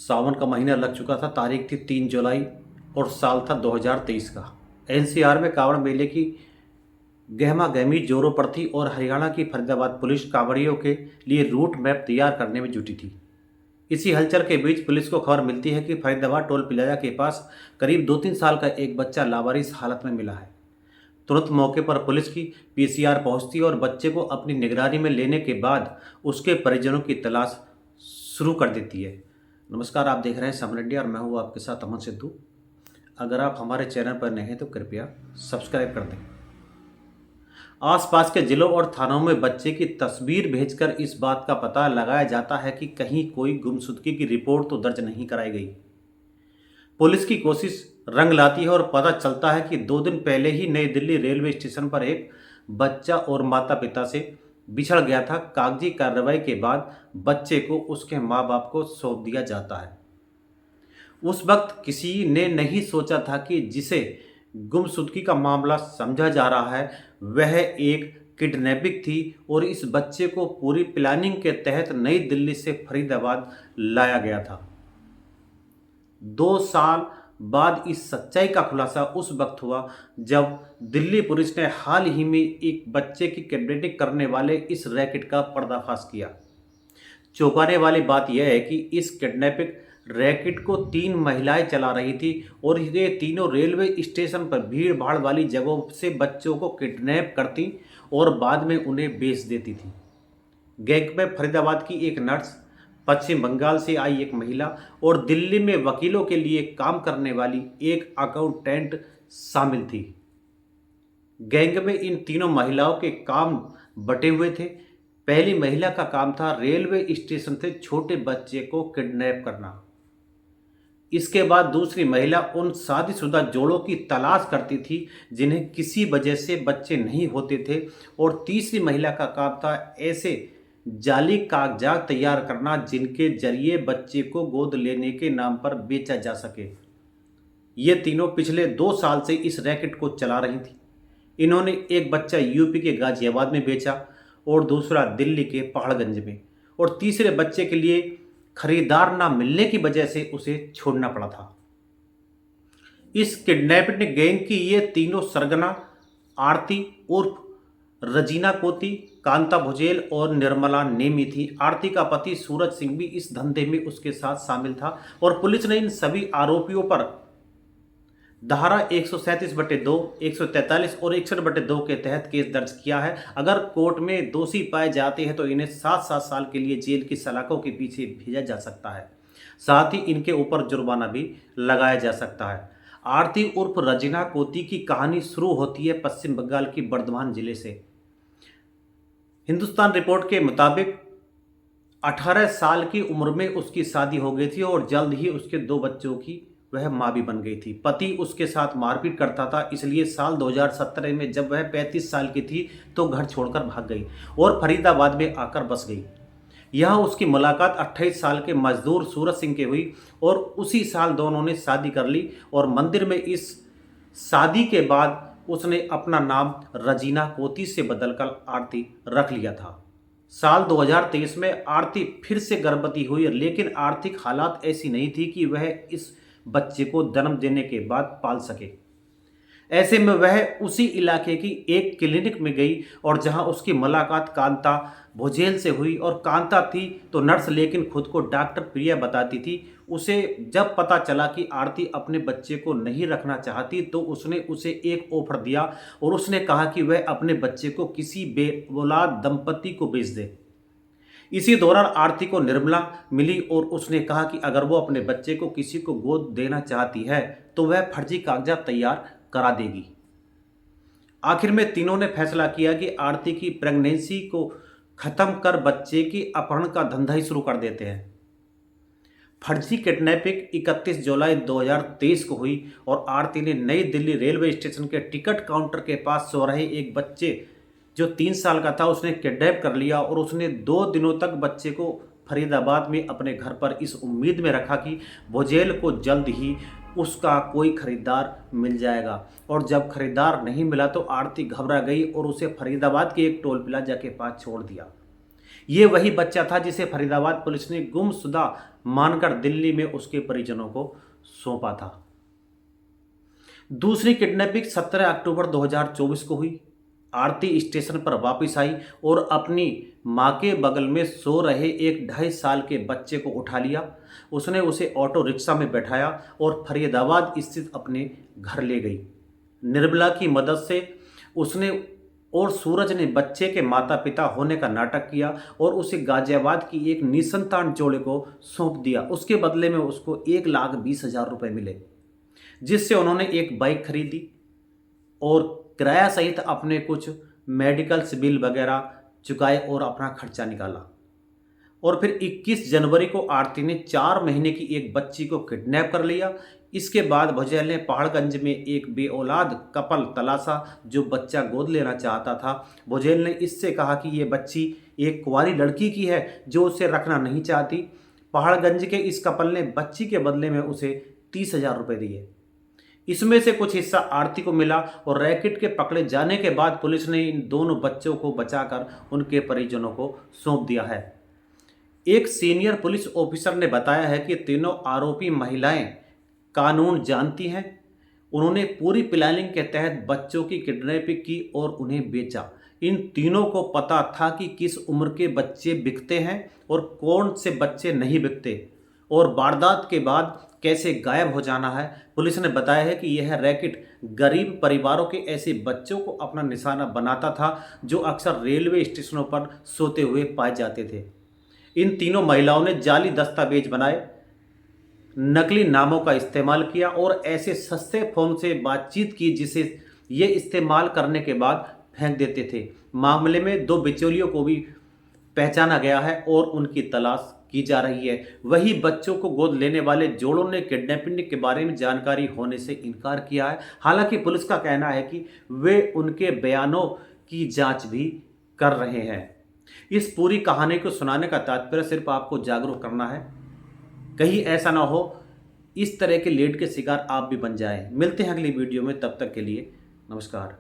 सावन का महीना लग चुका था। तारीख थी 3 जुलाई और साल था 2023 का। एनसीआर में कांवड़ मेले की गहमा गहमी जोरों पर थी और हरियाणा की फरीदाबाद पुलिस कांवड़ियों के लिए रूट मैप तैयार करने में जुटी थी। इसी हलचल के बीच पुलिस को खबर मिलती है कि फरीदाबाद टोल प्लाजा के पास करीब 2-3 साल का एक बच्चा लावारिस हालत में मिला है। तुरंत मौके पर पुलिस की पीसीआर पहुंचती और बच्चे को अपनी निगरानी में लेने के बाद उसके परिजनों की तलाश शुरू कर देती है। नमस्कार, आप देख रहे हैं समर इंडिया और मैं हूं आपके साथ अमन सिद्धू। अगर आप हमारे चैनल पर नए हैं तो कृपया सब्सक्राइब कर दें। आसपास के जिलों और थानों में बच्चे की तस्वीर भेजकर इस बात का पता लगाया जाता है कि कहीं कोई गुमशुदगी की रिपोर्ट तो दर्ज नहीं कराई गई। पुलिस की कोशिश रंग लाती है और पता चलता है कि 2 दिन पहले ही नई दिल्ली रेलवे स्टेशन पर एक बच्चा और माता पिता से बिछड़ गया था। कागजी कार्रवाई के बाद बच्चे को उसके माँ बाप को सौंप दिया जाता है। उस वक्त किसी ने नहीं सोचा था कि जिसे गुमशुदगी का मामला समझा जा रहा है वह एक किडनैपिंग थी और इस बच्चे को पूरी प्लानिंग के तहत नई दिल्ली से फरीदाबाद लाया गया था। 2 साल बाद इस सच्चाई का खुलासा उस वक्त हुआ जब दिल्ली पुलिस ने हाल ही में एक बच्चे की किडनैपिंग करने वाले इस रैकेट का पर्दाफाश किया। चौंकाने वाली बात यह है कि इस किडनैपिंग रैकेट को 3 महिलाएं चला रही थी और ये तीनों रेलवे स्टेशन पर भीड़ भाड़ वाली जगहों से बच्चों को किडनैप करती और बाद में उन्हें बेच देती थी। गैंग में फरीदाबाद की एक नर्स, पश्चिम बंगाल से आई एक महिला और दिल्ली में वकीलों के लिए काम करने वाली एक अकाउंटेंट शामिल थी। गैंग में इन तीनों महिलाओं के काम बटे हुए थे। पहली महिला का काम था रेलवे स्टेशन से छोटे बच्चे को किडनैप करना। इसके बाद दूसरी महिला उन शादीशुदा जोड़ों की तलाश करती थी जिन्हें किसी वजह से बच्चे नहीं होते थे और तीसरी महिला का काम था ऐसे जाली कागजात तैयार करना जिनके जरिए बच्चे को गोद लेने के नाम पर बेचा जा सके। ये तीनों पिछले 2 साल से इस रैकेट को चला रही थी। इन्होंने एक बच्चा यूपी के गाजियाबाद में बेचा और दूसरा दिल्ली के पहाड़गंज में, और तीसरे बच्चे के लिए खरीदार ना मिलने की वजह से उसे छोड़ना पड़ा था। इस किडनैपिंग गैंग की ये तीनों सरगना आरती उर्फ रजीना कोती, कांता भुजेल और निर्मला नेमी थी। आरती का पति सूरज सिंह भी इस धंधे में उसके साथ शामिल था और पुलिस ने इन सभी आरोपियों पर धारा 137/2, 143 और 61/2 के तहत केस दर्ज किया है। अगर कोर्ट में दोषी पाए जाते हैं तो इन्हें 7-7 साल के लिए जेल की सलाखों के पीछे भेजा जा सकता है। साथ ही इनके ऊपर जुर्माना भी लगाया जा सकता है। आरती उर्फ रजीना कोती की कहानी शुरू होती है पश्चिम बंगाल की बर्धमान जिले से। हिंदुस्तान रिपोर्ट के मुताबिक 18 साल की उम्र में उसकी शादी हो गई थी और जल्द ही उसके 2 बच्चों की वह मां भी बन गई थी। पति उसके साथ मारपीट करता था, इसलिए साल 2017 में जब वह 35 साल की थी तो घर छोड़कर भाग गई और फरीदाबाद में आकर बस गई। यहाँ उसकी मुलाकात 28 साल के मजदूर सूरज सिंह के हुई और उसी साल दोनों ने शादी कर ली और मंदिर में इस शादी के बाद उसने अपना नाम रजीना कोती से बदलकर आरती रख लिया था। साल 2023 में आरती फिर से गर्भवती हुई, लेकिन आर्थिक हालात ऐसी नहीं थी कि वह इस बच्चे को जन्म देने के बाद पाल सके। ऐसे में वह उसी इलाके की एक क्लिनिक में गई और जहां उसकी मुलाकात कांता भुजेल से हुई। और कांता थी तो नर्स, लेकिन खुद को डॉक्टर प्रिया बताती थी। उसे जब पता चला कि आरती अपने बच्चे को नहीं रखना चाहती तो उसने उसे एक ऑफर दिया और उसने कहा कि वह अपने बच्चे को किसी बेऔलाद दंपति को बेच दे। इसी दौरान आरती को निर्मला मिली और उसने कहा कि अगर वो अपने बच्चे को किसी को गोद देना चाहती है तो वह फर्जी कागजात तैयार करा देगी। आखिर में तीनों ने फैसला किया कि आरती की प्रेगनेंसी को खत्म कर बच्चे की अपहरण का धंधा ही शुरू कर देते हैं। फर्जी किडनैपिंग 31 जुलाई 2023 को हुई और आरती ने नई दिल्ली रेलवे स्टेशन के टिकट काउंटर के पास सो रहे एक बच्चे जो 3 साल का था उसने किडनैप कर लिया और उसने 2 दिनों तक बच्चे को फरीदाबाद में अपने घर पर इस उम्मीद में रखा कि भुजेल को जल्द ही उसका कोई खरीदार मिल जाएगा। और जब खरीदार नहीं मिला तो आरती घबरा गई और उसे फरीदाबाद के एक टोल प्लाजा के पास छोड़ दिया। ये वही बच्चा था जिसे फरीदाबाद पुलिस ने गुमशुदा मानकर दिल्ली में उसके परिजनों को सौंपा था। दूसरी किडनैपिंग 17 अक्टूबर 2024 को हुई। आरती स्टेशन पर वापस आई और अपनी मां के बगल में सो रहे एक 2.5 साल के बच्चे को उठा लिया। उसने उसे ऑटो रिक्शा में बैठाया और फरीदाबाद स्थित अपने घर ले गई। निर्मला की मदद से उसने और सूरज ने बच्चे के माता पिता होने का नाटक किया और उसे गाजियाबाद की एक निसंतान जोड़े को सौंप दिया। उसके बदले में उसको 1,20,000 रुपये मिले, जिससे उन्होंने एक बाइक खरीदी और किराया सहित अपने कुछ मेडिकल बिल वगैरह चुकाए और अपना खर्चा निकाला। और फिर 21 जनवरी को आरती ने 4 महीने की एक बच्ची को किडनैप कर लिया। इसके बाद भुजैल ने पहाड़गंज में एक बेऔलाद कपल तलाशा जो बच्चा गोद लेना चाहता था। भुजैल ने इससे कहा कि ये बच्ची एक कुंवारी लड़की की है जो उसे रखना नहीं चाहती। पहाड़गंज के इस कपल ने बच्ची के बदले में उसे 30,000 रुपये दिए। इसमें से कुछ हिस्सा आरती को मिला और रैकेट के पकड़े जाने के बाद पुलिस ने इन दोनों बच्चों को बचाकर उनके परिजनों को सौंप दिया है। एक सीनियर पुलिस ऑफिसर ने बताया है कि तीनों आरोपी महिलाएं कानून जानती हैं। उन्होंने पूरी प्लानिंग के तहत बच्चों की किडनैपिंग की और उन्हें बेचा। इन तीनों को पता था कि किस उम्र के बच्चे बिकते हैं और कौन से बच्चे नहीं बिकते और वारदात के बाद कैसे गायब हो जाना है। पुलिस ने बताया है कि यह रैकेट गरीब परिवारों के ऐसे बच्चों को अपना निशाना बनाता था जो अक्सर रेलवे स्टेशनों पर सोते हुए पाए जाते थे। इन तीनों महिलाओं ने जाली दस्तावेज बनाए, नकली नामों का इस्तेमाल किया और ऐसे सस्ते फोन से बातचीत की जिसे ये इस्तेमाल करने के बाद फेंक देते थे। मामले में 2 बिचौलियों को भी पहचाना गया है और उनकी तलाश की जा रही है। वही बच्चों को गोद लेने वाले जोड़ों ने किडनैपिंग के बारे में जानकारी होने से इनकार किया है। हालांकि पुलिस का कहना है कि वे उनके बयानों की जांच भी कर रहे हैं। इस पूरी कहानी को सुनाने का तात्पर्य सिर्फ आपको जागरूक करना है, कहीं ऐसा ना हो इस तरह के लेड के शिकार आप भी बन जाएं। मिलते हैं अगली वीडियो में, तब तक के लिए नमस्कार।